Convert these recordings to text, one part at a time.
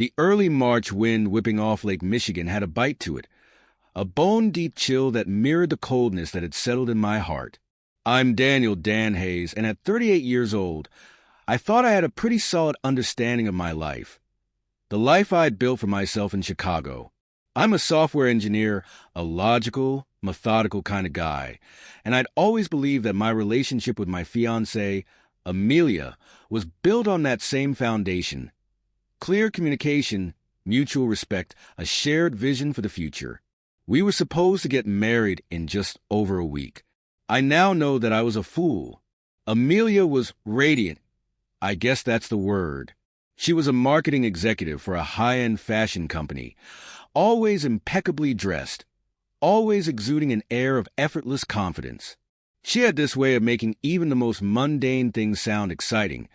The early March wind whipping off Lake Michigan had a bite to it, a bone-deep chill that mirrored the coldness that had settled in my heart. I'm Daniel Dan Hayes, and at 38 years old, I thought I had a pretty solid understanding of my life. The life I had built for myself in Chicago. I'm a software engineer, a logical, methodical kind of guy, and I'd always believed that my relationship with my fiancée, Amelia, was built on that same foundation. Clear communication, mutual respect, a shared vision for the future. We were supposed to get married in just over a week. I now know that I was a fool. Amelia was radiant. I guess that's the word. She was a marketing executive for a high-end fashion company, always impeccably dressed, always exuding an air of effortless confidence. She had this way of making even the most mundane things sound exciting,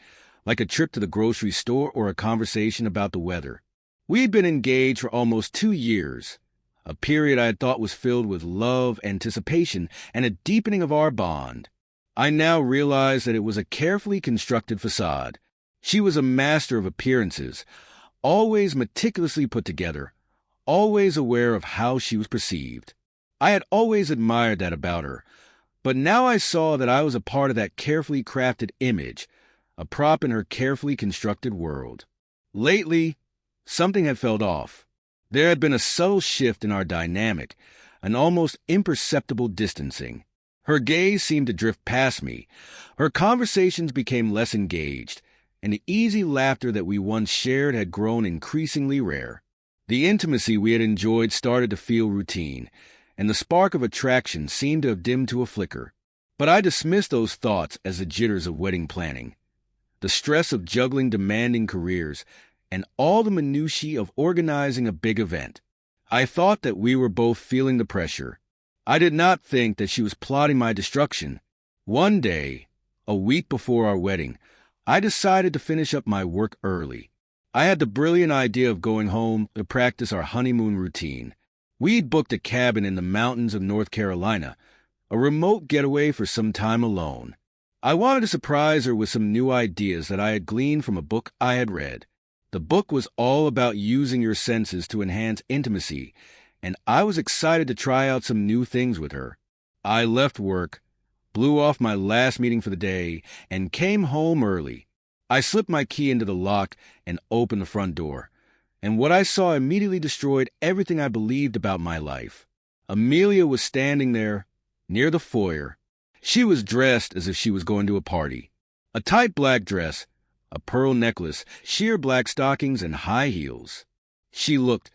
like a trip to the grocery store or a conversation about the weather. We'd been engaged for almost 2 years, a period I had thought was filled with love, anticipation, and a deepening of our bond. I now realize that it was a carefully constructed facade. She was a master of appearances, always meticulously put together, always aware of how she was perceived. I had always admired that about her, but now I saw that I was a part of that carefully crafted image, a prop in her carefully constructed world. Lately, something had felt off. There had been a subtle shift in our dynamic, an almost imperceptible distancing. Her gaze seemed to drift past me. Her conversations became less engaged, and the easy laughter that we once shared had grown increasingly rare. The intimacy we had enjoyed started to feel routine, and the spark of attraction seemed to have dimmed to a flicker. But I dismissed those thoughts as the jitters of wedding planning, the stress of juggling demanding careers, and all the minutiae of organizing a big event. I thought that we were both feeling the pressure. I did not think that she was plotting my destruction. One day, a week before our wedding, I decided to finish up my work early. I had the brilliant idea of going home to practice our honeymoon routine. We'd booked a cabin in the mountains of North Carolina, a remote getaway for some time alone. I wanted to surprise her with some new ideas that I had gleaned from a book I had read. The book was all about using your senses to enhance intimacy, and I was excited to try out some new things with her. I left work, blew off my last meeting for the day, and came home early. I slipped my key into the lock and opened the front door, and what I saw immediately destroyed everything I believed about my life. Amelia was standing there, near the foyer. She was dressed as if she was going to a party. A tight black dress, a pearl necklace, sheer black stockings, and high heels. She looked,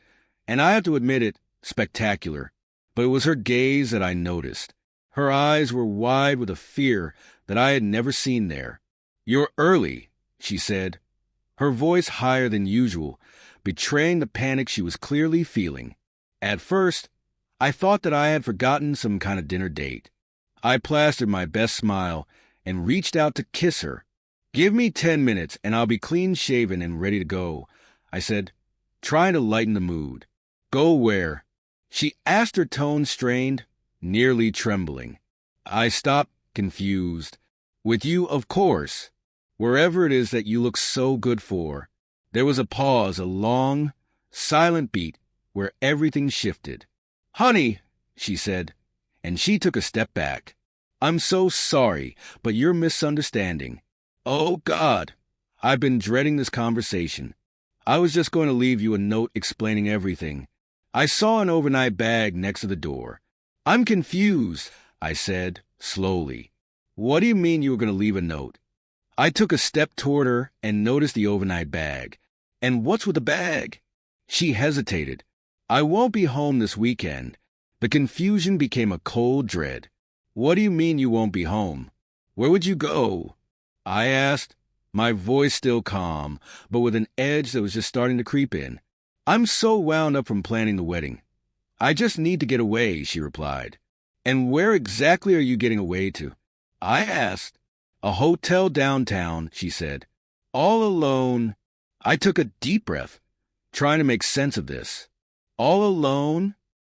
and I have to admit it, spectacular. But it was her gaze that I noticed. Her eyes were wide with a fear that I had never seen there. "You're early," she said, her voice higher than usual, betraying the panic she was clearly feeling. At first, I thought that I had forgotten some kind of dinner date. I plastered my best smile and reached out to kiss her. "Give me 10 minutes and I'll be clean-shaven and ready to go," I said, trying to lighten the mood. "Go where?" She asked, her tone strained, nearly trembling. I stopped, confused. "With you, of course. Wherever it is that you look so good for." There was a pause, a long, silent beat where everything shifted. "Honey," she said, and she took a step back. "I'm so sorry, but you're misunderstanding." "Oh, God." I've been dreading this conversation. I was just going to leave you a note explaining everything. I saw an overnight bag next to the door. "I'm confused," I said, slowly. "What do you mean you were going to leave a note?" I took a step toward her and noticed the overnight bag. "And what's with the bag?" She hesitated. "I won't be home this weekend." The confusion became a cold dread. "What do you mean you won't be home? Where would you go?" I asked, my voice still calm, but with an edge that was just starting to creep in. "I'm so wound up from planning the wedding. I just need to get away," she replied. "And where exactly are you getting away to?" I asked. "A hotel downtown," she said. "All alone." I took a deep breath, trying to make sense of this. "All alone?"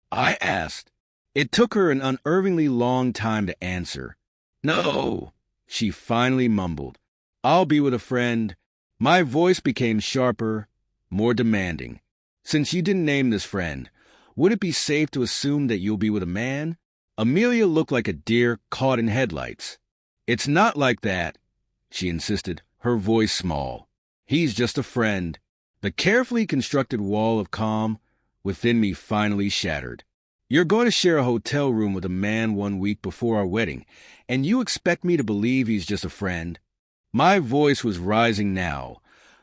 I asked. It took her an unervingly long time to answer. "No," she finally mumbled. "I'll be with a friend." My voice became sharper, more demanding. Since you didn't name this friend, would it be safe to assume that you'll be with a man? Amelia looked like a deer caught in headlights. It's not like that, she insisted, her voice small. He's just a friend. The carefully constructed wall of calm within me finally shattered. You're going to share a hotel room with a man 1 week before our wedding, and you expect me to believe he's just a friend? My voice was rising now,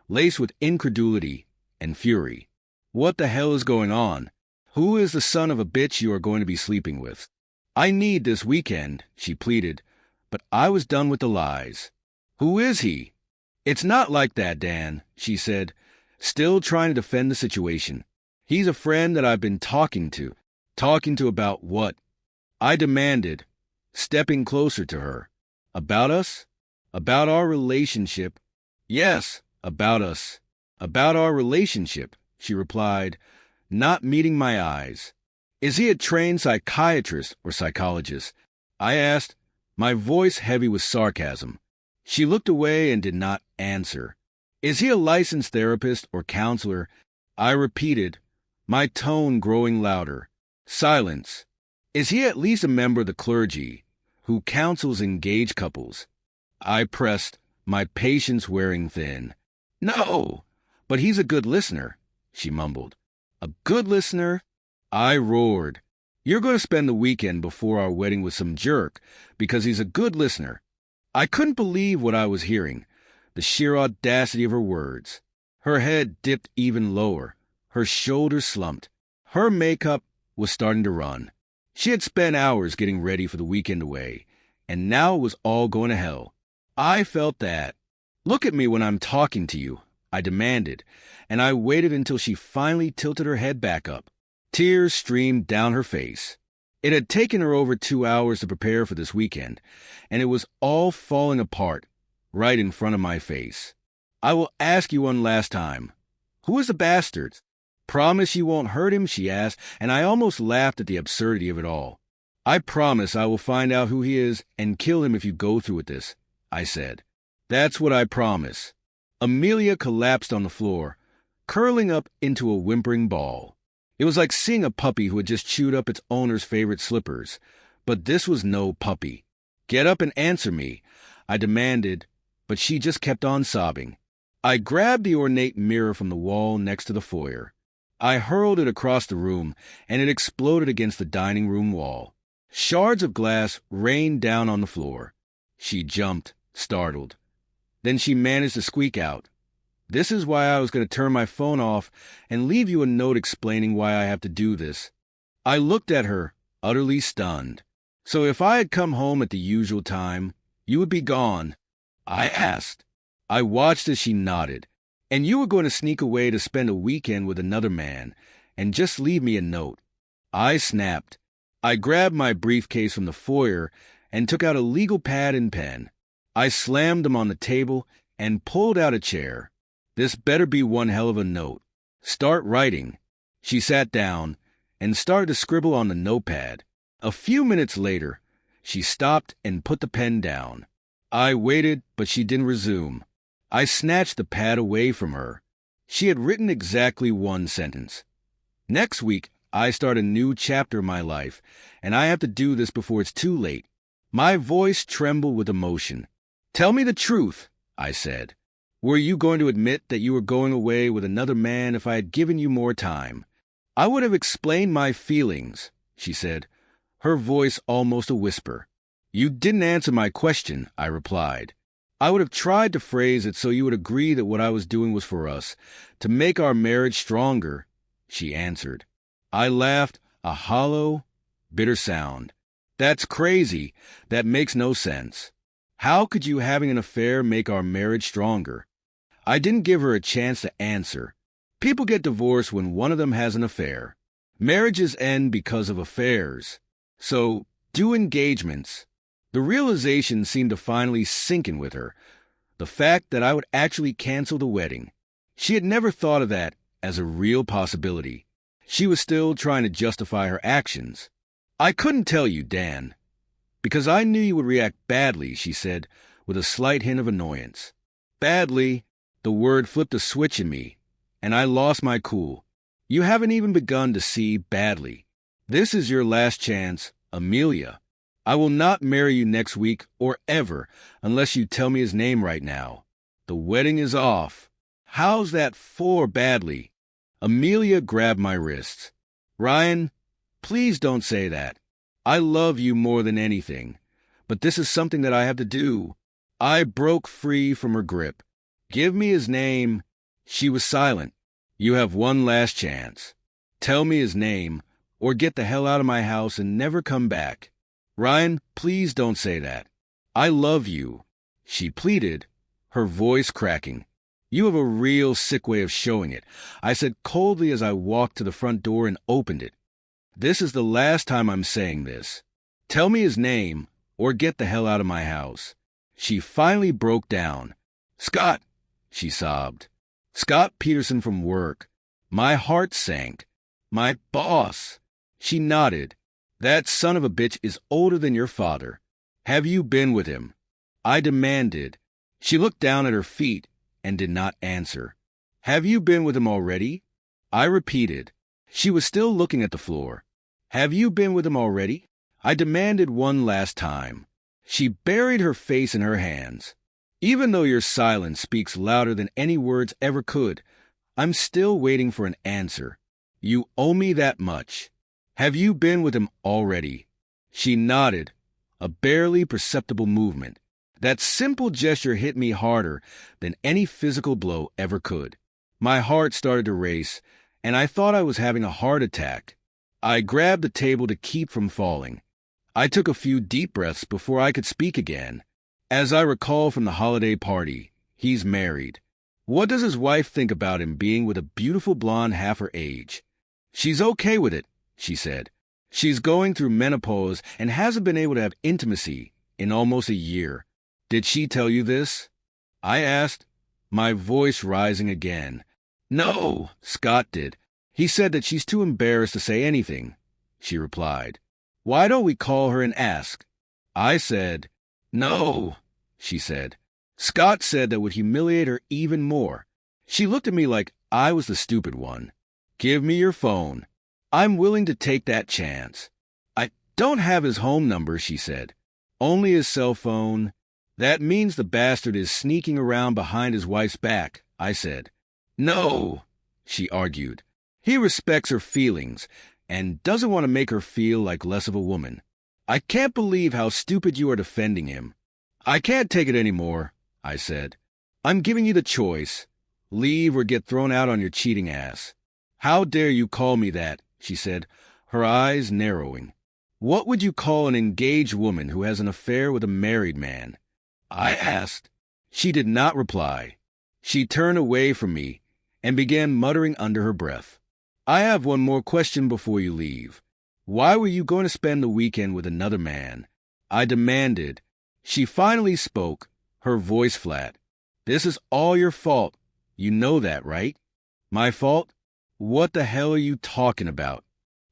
laced with incredulity and fury. What the hell is going on? Who is the son of a bitch you are going to be sleeping with? I need this weekend, she pleaded, but I was done with the lies. Who is he? It's not like that, Dan, she said, still trying to defend the situation. He's a friend that I've been talking to. Talking to about what? I demanded, stepping closer to her. About us? About our relationship? Yes, about us. About our relationship, she replied, not meeting my eyes. Is he a trained psychiatrist or psychologist? I asked, my voice heavy with sarcasm. She looked away and did not answer. Is he a licensed therapist or counselor? I repeated, my tone growing louder. Silence. Is he at least a member of the clergy who counsels engaged couples? I pressed, my patience wearing thin. No, but he's a good listener, she mumbled. A good listener? I roared. You're going to spend the weekend before our wedding with some jerk because he's a good listener. I couldn't believe what I was hearing, the sheer audacity of her words. Her head dipped even lower, her shoulders slumped. Her makeup was starting to run. She had spent hours getting ready for the weekend away, and now it was all going to hell. I felt that. Look at me when I'm talking to you, I demanded, and I waited until she finally tilted her head back up. Tears streamed down her face. It had taken her over 2 hours to prepare for this weekend, and it was all falling apart right in front of my face. I will ask you one last time. Who is the bastard? Promise you won't hurt him, she asked, and I almost laughed at the absurdity of it all. I promise I will find out who he is and kill him if you go through with this, I said. That's what I promise. Amelia collapsed on the floor, curling up into a whimpering ball. It was like seeing a puppy who had just chewed up its owner's favorite slippers. But this was no puppy. Get up and answer me, I demanded, but she just kept on sobbing. I grabbed the ornate mirror from the wall next to the foyer. I hurled it across the room, and it exploded against the dining room wall. Shards of glass rained down on the floor. She jumped, startled. Then she managed to squeak out, "This is why I was going to turn my phone off and leave you a note explaining why I have to do this." I looked at her, utterly stunned. "So if I had come home at the usual time, you would be gone?" I asked. I watched as she nodded. "And you were going to sneak away to spend a weekend with another man and just leave me a note." I snapped. I grabbed my briefcase from the foyer and took out a legal pad and pen. I slammed them on the table and pulled out a chair. "This better be one hell of a note. Start writing." She sat down and started to scribble on the notepad. A few minutes later, she stopped and put the pen down. I waited, but she didn't resume. I snatched the pad away from her. She had written exactly one sentence. "Next week, I start a new chapter of my life, and I have to do this before it's too late." My voice trembled with emotion. "Tell me the truth," I said. "Were you going to admit that you were going away with another man if I had given you more time?" "I would have explained my feelings," she said, her voice almost a whisper. "You didn't answer my question," I replied. "I would have tried to phrase it so you would agree that what I was doing was for us, to make our marriage stronger," she answered. I laughed, a hollow, bitter sound. "That's crazy. That makes no sense. How could you having an affair make our marriage stronger?" I didn't give her a chance to answer. People get divorced when one of them has an affair. Marriages end because of affairs. So, do engagements. The realization seemed to finally sink in with her. The fact that I would actually cancel the wedding. She had never thought of that as a real possibility. She was still trying to justify her actions. "I couldn't tell you, Dan, because I knew you would react badly," she said, with a slight hint of annoyance. Badly, the word flipped a switch in me, and I lost my cool. You haven't even begun to see badly. This is your last chance, Amelia. I will not marry you next week or ever unless you tell me his name right now. The wedding is off. How's that for badly? Amelia grabbed my wrists. Ryan, please don't say that. I love you more than anything, but this is something that I have to do. I broke free from her grip. Give me his name. She was silent. You have one last chance. Tell me his name, or get the hell out of my house and never come back. Ryan, please don't say that. I love you, she pleaded, her voice cracking. You have a real sick way of showing it, I said coldly as I walked to the front door and opened it. This is the last time I'm saying this. Tell me his name, or get the hell out of my house. She finally broke down. Scott, she sobbed. Scott Peterson from work. My heart sank. My boss. She nodded. That son of a bitch is older than your father. Have you been with him? I demanded. She looked down at her feet and did not answer. Have you been with him already? I repeated. She was still looking at the floor. Have you been with him already? I demanded one last time. She buried her face in her hands. Even though your silence speaks louder than any words ever could, I'm still waiting for an answer. You owe me that much. Have you been with him already? She nodded, a barely perceptible movement. That simple gesture hit me harder than any physical blow ever could. My heart started to race, and I thought I was having a heart attack. I grabbed the table to keep from falling. I took a few deep breaths before I could speak again. As I recall from the holiday party, he's married. What does his wife think about him being with a beautiful blonde half her age? She's okay with it, she said. She's going through menopause and hasn't been able to have intimacy in almost a year. Did she tell you this? I asked, my voice rising again. No, Scott did. He said that she's too embarrassed to say anything, she replied. Why don't we call her and ask? I said, no, she said. Scott said that would humiliate her even more. She looked at me like I was the stupid one. Give me your phone. I'm willing to take that chance. I don't have his home number, she said. Only his cell phone. That means the bastard is sneaking around behind his wife's back, I said. No, she argued. He respects her feelings and doesn't want to make her feel like less of a woman. I can't believe how stupid you are defending him. I can't take it anymore, I said. I'm giving you the choice. Leave or get thrown out on your cheating ass. How dare you call me that, she said, her eyes narrowing. What would you call an engaged woman who has an affair with a married man? I asked. She did not reply. She turned away from me and began muttering under her breath. I have one more question before you leave. Why were you going to spend the weekend with another man? I demanded. She finally spoke, her voice flat. This is all your fault. You know that, right? My fault? What the hell are you talking about?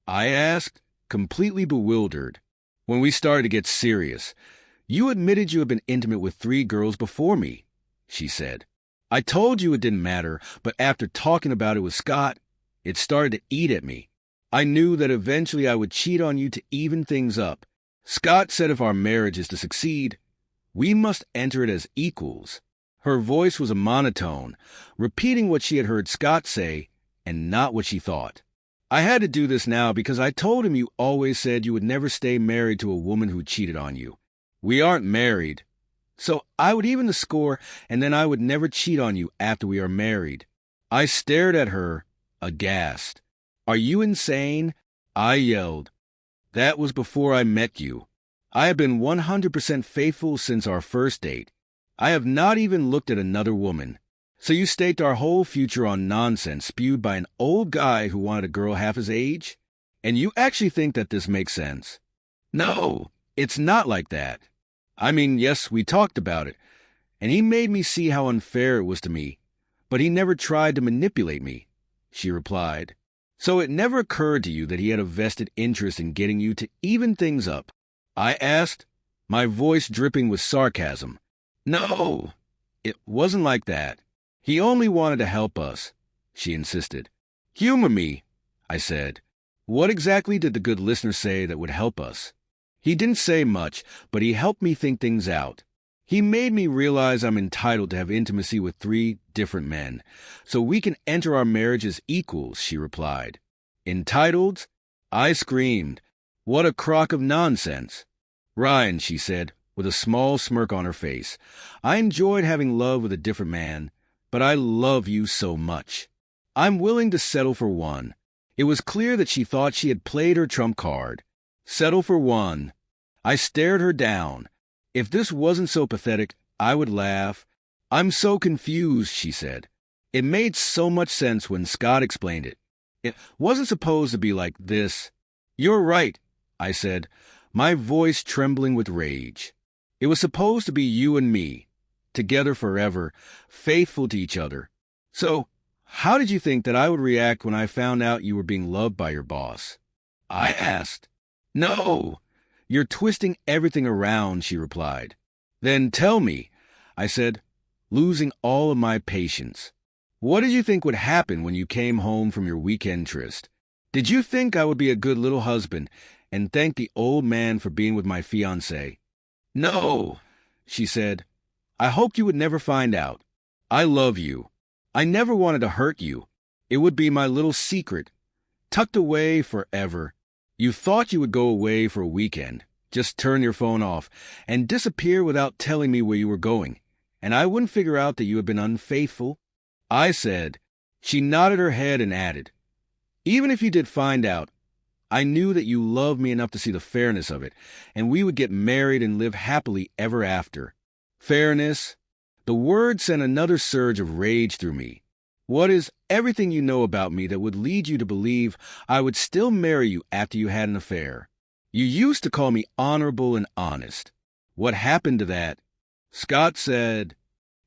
I asked, completely bewildered. When we started to get serious, you admitted you had been intimate with 3 girls before me, she said. I told you it didn't matter, but after talking about it with Scott, it started to eat at me. I knew that eventually I would cheat on you to even things up. Scott said if our marriage is to succeed, we must enter it as equals. Her voice was a monotone, repeating what she had heard Scott say and not what she thought. I had to do this now because I told him you always said you would never stay married to a woman who cheated on you. We aren't married. So I would even the score, and then I would never cheat on you after we are married. I stared at her, aghast. Are you insane? I yelled. That was before I met you. I have been 100% faithful since our first date. I have not even looked at another woman. So you staked our whole future on nonsense spewed by an old guy who wanted a girl half his age? And you actually think that this makes sense? No, it's not like that. I mean, yes, we talked about it, and he made me see how unfair it was to me, but he never tried to manipulate me, she replied. So it never occurred to you that he had a vested interest in getting you to even things up? I asked, my voice dripping with sarcasm. No, it wasn't like that. He only wanted to help us. she insisted. Humor me, I said. What exactly did the good listener say that would help us? He didn't say much, but he helped me think things out. He made me realize I'm entitled to have intimacy with 3 different men, so we can enter our marriage as equals, she replied. Entitled? I screamed. What a crock of nonsense. Ryan, she said, with a small smirk on her face, I enjoyed having love with a different man, but I love you so much. I'm willing to settle for 1. It was clear that she thought she had played her trump card. Settle for 1. I stared her down. If this wasn't so pathetic, I would laugh. I'm so confused, she said. It made so much sense when Scott explained it. It wasn't supposed to be like this. You're right, I said, my voice trembling with rage. It was supposed to be you and me, together forever, faithful to each other. So, how did you think that I would react when I found out you were being loved by your boss? I asked. No, you're twisting everything around, she replied. Then tell me, I said, losing all of my patience. What did you think would happen when you came home from your weekend tryst? Did you think I would be a good little husband and thank the old man for being with my fiancé? No, she said. I hoped you would never find out. I love you. I never wanted to hurt you. It would be my little secret, tucked away forever. You thought you would go away for a weekend, just turn your phone off, and disappear without telling me where you were going, and I wouldn't figure out that you had been unfaithful. I said. She nodded her head and added, even if you did find out, I knew that you loved me enough to see the fairness of it, and we would get married and live happily ever after. Fairness? The word sent another surge of rage through me. What is everything you know about me that would lead you to believe I would still marry you after you had an affair? You used to call me honorable and honest. What happened to that? Scott said.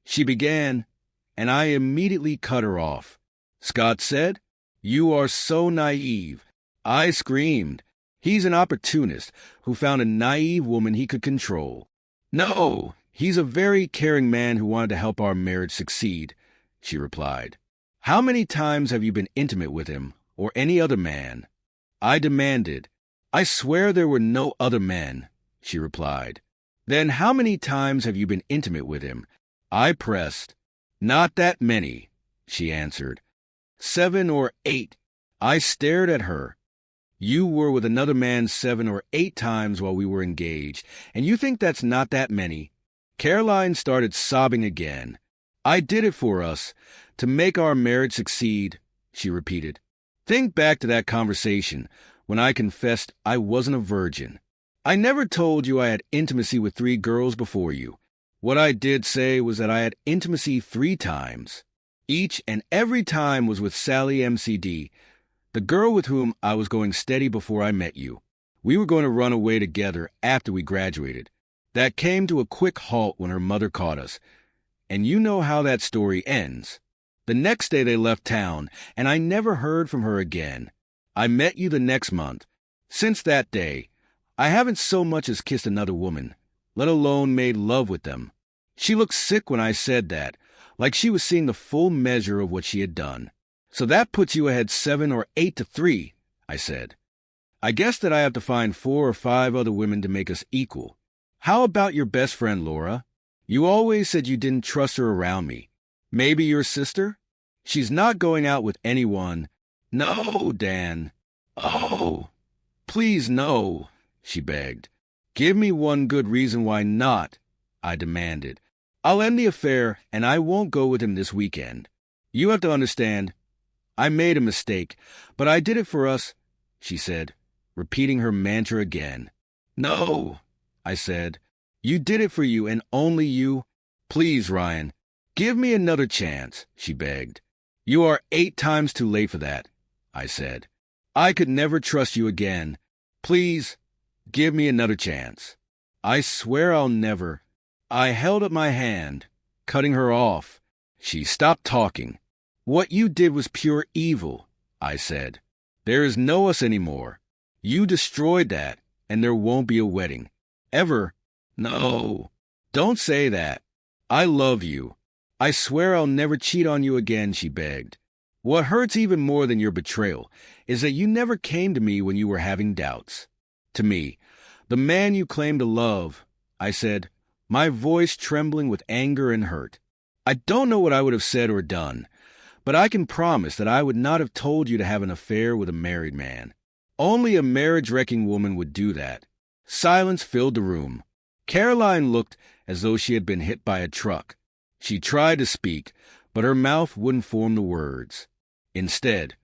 She began, and I immediately cut her off. Scott said, you are so naive. I screamed. He's an opportunist who found a naive woman he could control. No, he's a very caring man who wanted to help our marriage succeed, she replied. How many times have you been intimate with him, or any other man? I demanded. I swear there were no other men, she replied. Then how many times have you been intimate with him? I pressed. Not that many, she answered. 7 or 8. I stared at her. You were with another man 7 or 8 times while we were engaged, and you think that's not that many? Caroline started sobbing again. I did it for us, to make our marriage succeed, she repeated. Think back to that conversation, when I confessed I wasn't a virgin. I never told you I had intimacy with 3 girls before you. What I did say was that I had intimacy 3 times. Each and every time was with Sally MCD, the girl with whom I was going steady before I met you. We were going to run away together after we graduated. That came to a quick halt when her mother caught us. And you know how that story ends. The next day they left town, and I never heard from her again. I met you the next month. Since that day, I haven't so much as kissed another woman, let alone made love with them. She looked sick when I said that, like she was seeing the full measure of what she had done. So that puts you ahead 7 or 8 to 3, I said. I guess that I have to find 4 or 5 other women to make us equal. How about your best friend, Laura? You always said you didn't trust her around me. Maybe your sister? She's not going out with anyone. No, Dan. Oh, please no, she begged. Give me one good reason why not, I demanded. I'll end the affair, and I won't go with him this weekend. You have to understand, I made a mistake, but I did it for us, she said, repeating her mantra again. No, I said. You did it for you and only you. Please, Ryan, give me another chance, she begged. You are 8 times too late for that, I said. I could never trust you again. Please, give me another chance. I swear I'll never. I held up my hand, cutting her off. She stopped talking. What you did was pure evil, I said. There is no us anymore. You destroyed that, and there won't be a wedding. Ever. No, don't say that. I love you. I swear I'll never cheat on you again, she begged. What hurts even more than your betrayal is that you never came to me when you were having doubts. To me, the man you claim to love, I said, my voice trembling with anger and hurt. I don't know what I would have said or done, but I can promise that I would not have told you to have an affair with a married man. Only a marriage-wrecking woman would do that. Silence filled the room. Caroline looked as though she had been hit by a truck. She tried to speak, but her mouth wouldn't form the words. Instead,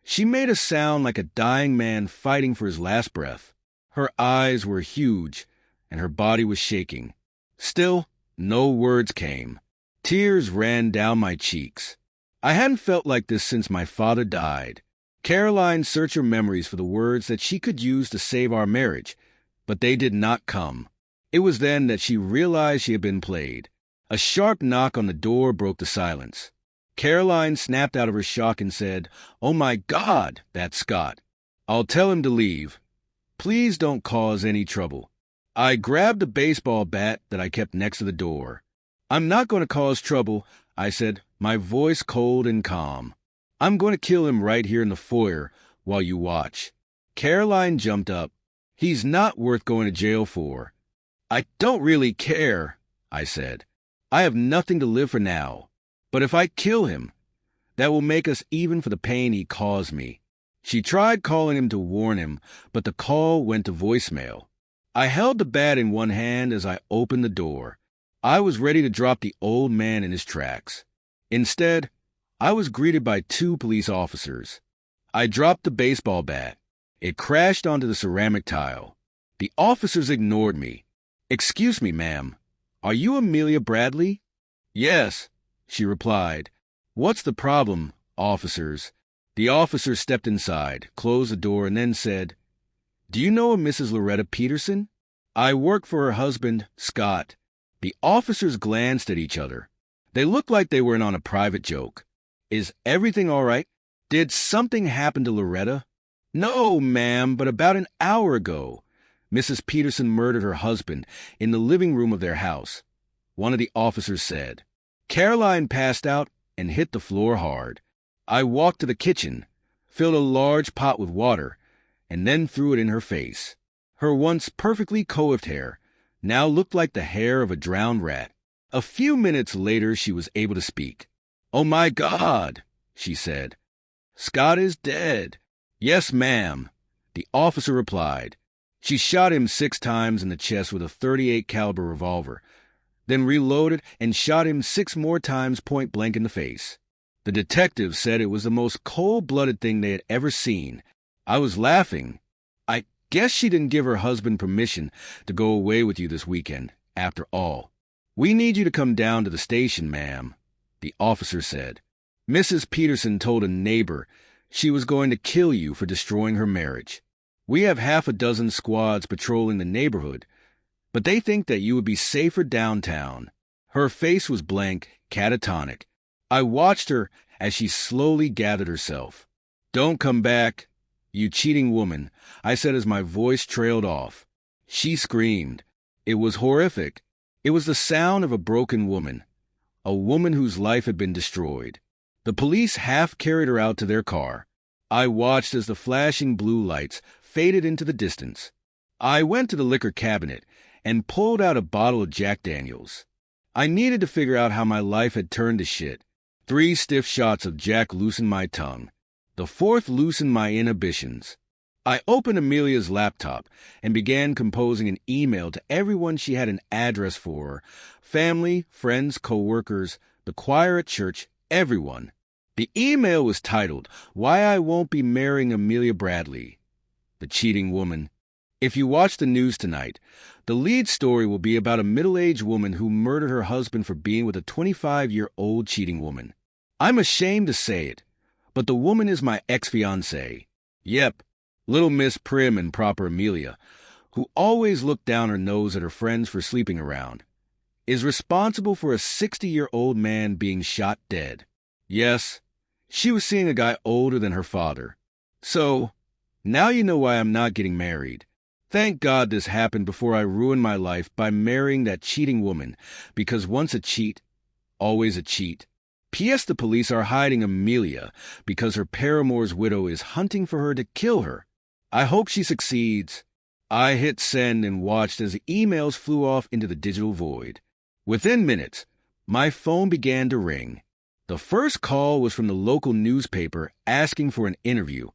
she made a sound like a dying man fighting for his last breath. Her eyes were huge, and her body was shaking. Still, no words came. Tears ran down my cheeks. I hadn't felt like this since my father died. Caroline searched her memories for the words that she could use to save our marriage, but they did not come. It was then that she realized she had been played. A sharp knock on the door broke the silence. Caroline snapped out of her shock and said, "Oh my God, that's Scott. I'll tell him to leave. Please don't cause any trouble." I grabbed a baseball bat that I kept next to the door. "I'm not going to cause trouble," I said, my voice cold and calm. "I'm going to kill him right here in the foyer while you watch." Caroline jumped up. "He's not worth going to jail for." "I don't really care," I said. "I have nothing to live for now. But if I kill him, that will make us even for the pain he caused me." She tried calling him to warn him, but the call went to voicemail. I held the bat in one hand as I opened the door. I was ready to drop the old man in his tracks. Instead, I was greeted by 2 police officers. I dropped the baseball bat. It crashed onto the ceramic tile. The officers ignored me. "Excuse me, ma'am. Are you Amelia Bradley?" "Yes," she replied. "What's the problem, officers?" The officer stepped inside, closed the door, and then said, "Do you know a Mrs. Loretta Peterson?" "I work for her husband, Scott." The officers glanced at each other. They looked like they were in on a private joke. "Is everything all right? Did something happen to Loretta?" "No, ma'am, but about an hour ago, Mrs. Peterson murdered her husband in the living room of their house," one of the officers said. Caroline passed out and hit the floor hard. I walked to the kitchen, filled a large pot with water, and then threw it in her face. Her once perfectly coiffed hair now looked like the hair of a drowned rat. A few minutes later, she was able to speak. "Oh my God," she said. "Scott is dead." "Yes, ma'am," the officer replied. She shot him 6 times in the chest with a .38 caliber revolver, then reloaded and shot him 6 more times point blank in the face. The detective said it was the most cold-blooded thing they had ever seen. I was laughing. "I guess she didn't give her husband permission to go away with you this weekend, after all." "We need you to come down to the station, ma'am," the officer said. "Mrs. Peterson told a neighbor she was going to kill you for destroying her marriage. We have 6 squads patrolling the neighborhood, but they think that you would be safer downtown." Her face was blank, catatonic. I watched her as she slowly gathered herself. "Don't come back, you cheating woman," I said as my voice trailed off. She screamed. It was horrific. It was the sound of a broken woman, a woman whose life had been destroyed. The police half carried her out to their car. I watched as the flashing blue lights faded into the distance. I went to the liquor cabinet and pulled out a bottle of Jack Daniels. I needed to figure out how my life had turned to shit. 3 stiff shots of Jack loosened my tongue. The 4th loosened my inhibitions. I opened Amelia's laptop and began composing an email to everyone she had an address for: family, friends, co-workers, the choir at church, everyone. The email was titled, "Why I Won't Be Marrying Amelia Bradley, the Cheating Woman." If you watch the news tonight, the lead story will be about a middle-aged woman who murdered her husband for being with a 25-year-old cheating woman. I'm ashamed to say it, but the woman is my ex-fiancée. Yep, little Miss Prim and Proper Amelia, who always looked down her nose at her friends for sleeping around, is responsible for a 60-year-old man being shot dead. Yes, she was seeing a guy older than her father. So, now you know why I'm not getting married. Thank God this happened before I ruined my life by marrying that cheating woman, because once a cheat, always a cheat. P.S. The police are hiding Amelia because her paramour's widow is hunting for her to kill her. I hope she succeeds. I hit send and watched as the emails flew off into the digital void. Within minutes, my phone began to ring. The first call was from the local newspaper asking for an interview.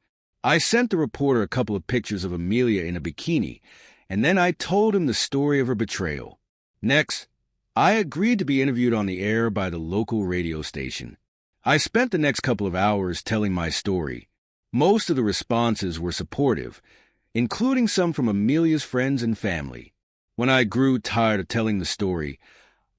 I sent the reporter a couple of pictures of Amelia in a bikini, and then I told him the story of her betrayal. Next, I agreed to be interviewed on the air by the local radio station. I spent the next couple of hours telling my story. Most of the responses were supportive, including some from Amelia's friends and family. When I grew tired of telling the story,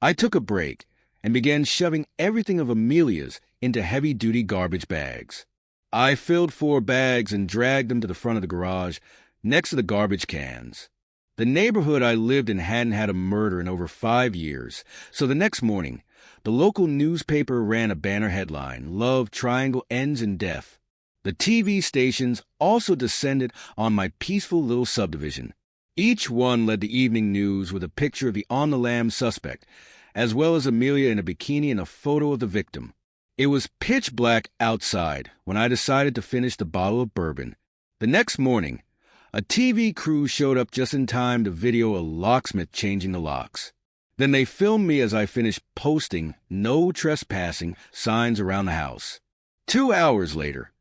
I took a break and began shoving everything of Amelia's into heavy-duty garbage bags. I filled 4 bags and dragged them to the front of the garage next to the garbage cans. The neighborhood I lived in hadn't had a murder in over 5 years, so the next morning, the local newspaper ran a banner headline, "Love Triangle Ends in Death." The TV stations also descended on my peaceful little subdivision. Each one led the evening news with a picture of the on-the-lam suspect, as well as Amelia in a bikini and a photo of the victim. It was pitch black outside when I decided to finish the bottle of bourbon. The next morning, a TV crew showed up just in time to video a locksmith changing the locks. Then they filmed me as I finished posting "No trespassing" signs around the house. 2 hours later,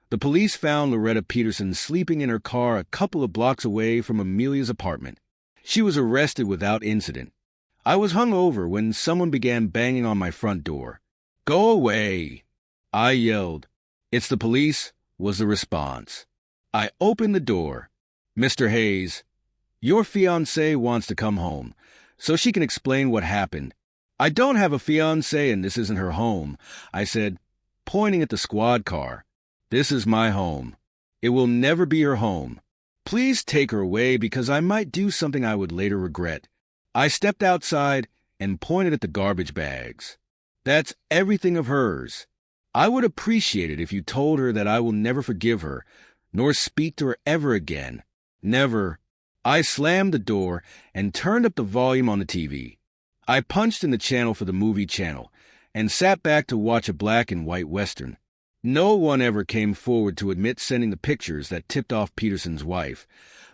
the police found Loretta Peterson sleeping in her car a couple of blocks away from Amelia's apartment. She was arrested without incident. I was hungover when someone began banging on my front door. "Go away!" I yelled. "It's the police," was the response. I opened the door. "Mr. Hayes, your fiancée wants to come home, so she can explain what happened." "I don't have a fiancée and this isn't her home," I said, pointing at the squad car. "This is my home. It will never be her home. Please take her away because I might do something I would later regret." I stepped outside and pointed at the garbage bags. "That's everything of hers. I would appreciate it if you told her that I will never forgive her, nor speak to her ever again. Never." I slammed the door and turned up the volume on the TV. I punched in the channel for the movie channel and sat back to watch a black and white Western. No one ever came forward to admit sending the pictures that tipped off Peterson's wife,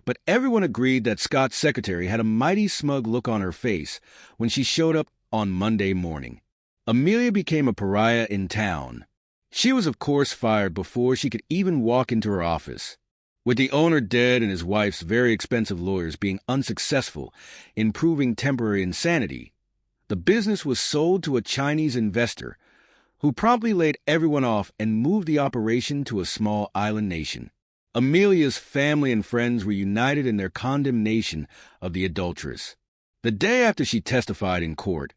but everyone agreed that Scott's secretary had a mighty smug look on her face when she showed up on Monday morning. Amelia became a pariah in town. She was, of course, fired before she could even walk into her office. With the owner dead and his wife's very expensive lawyers being unsuccessful in proving temporary insanity, the business was sold to a Chinese investor who promptly laid everyone off and moved the operation to a small island nation. Amelia's family and friends were united in their condemnation of the adulteress. The day after she testified in court,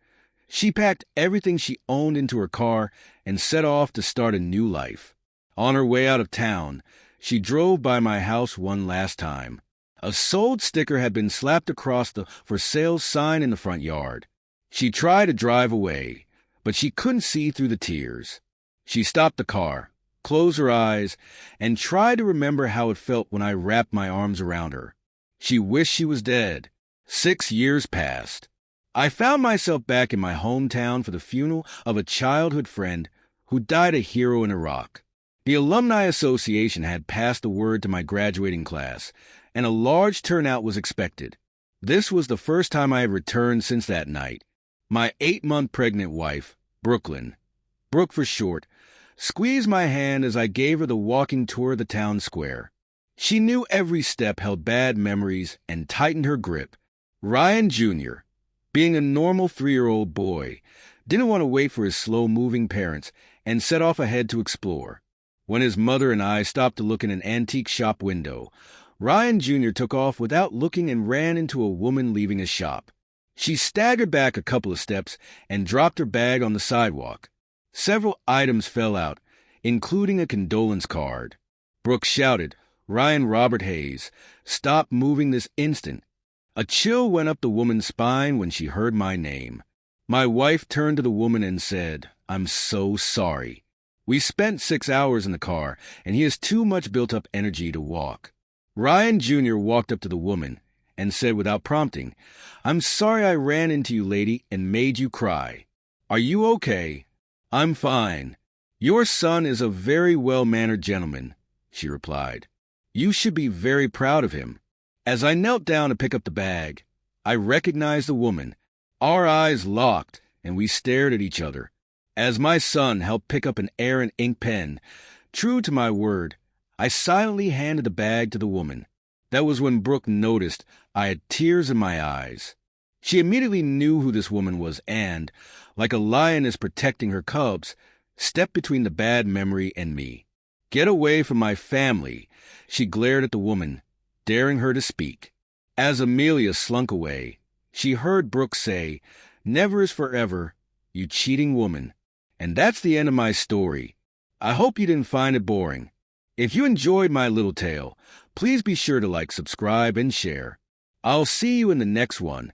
she packed everything she owned into her car and set off to start a new life. On her way out of town, she drove by my house one last time. A sold sticker had been slapped across the "for sale" sign in the front yard. She tried to drive away, but she couldn't see through the tears. She stopped the car, closed her eyes, and tried to remember how it felt when I wrapped my arms around her. She wished she was dead. 6 years passed. I found myself back in my hometown for the funeral of a childhood friend who died a hero in Iraq. The Alumni Association had passed the word to my graduating class, and a large turnout was expected. This was the first time I had returned since that night. My 8-month pregnant wife, Brooklyn, Brooke for short, squeezed my hand as I gave her the walking tour of the town square. She knew every step held bad memories and tightened her grip. Ryan Jr., being a normal 3-year-old boy, didn't want to wait for his slow-moving parents and set off ahead to explore. When his mother and I stopped to look in an antique shop window, Ryan Jr. took off without looking and ran into a woman leaving a shop. She staggered back a couple of steps and dropped her bag on the sidewalk. Several items fell out, including a condolence card. Brooke shouted, "Ryan Robert Hayes, stop moving this instant." A chill went up the woman's spine when she heard my name. My wife turned to the woman and said, "I'm so sorry." We spent 6 hours in the car, and he has too much built-up energy to walk. Ryan Jr. walked up to the woman and said without prompting, "I'm sorry I ran into you, lady, and made you cry. Are you okay?" I'm fine. Your son is a very well-mannered gentleman, she replied. You should be very proud of him. As I knelt down to pick up the bag, I recognized the woman. Our eyes locked, and we stared at each other. As my son helped pick up an air and ink pen, true to my word, I silently handed the bag to the woman. That was when Brooke noticed I had tears in my eyes. She immediately knew who this woman was and, like a lioness protecting her cubs, stepped between the bad memory and me. Get away from my family, she glared at the woman, daring her to speak. As Amelia slunk away, she heard Brooke say, "Never is forever, you cheating woman." And that's the end of my story. I hope you didn't find it boring. If you enjoyed my little tale, please be sure to like, subscribe, and share. I'll see you in the next one.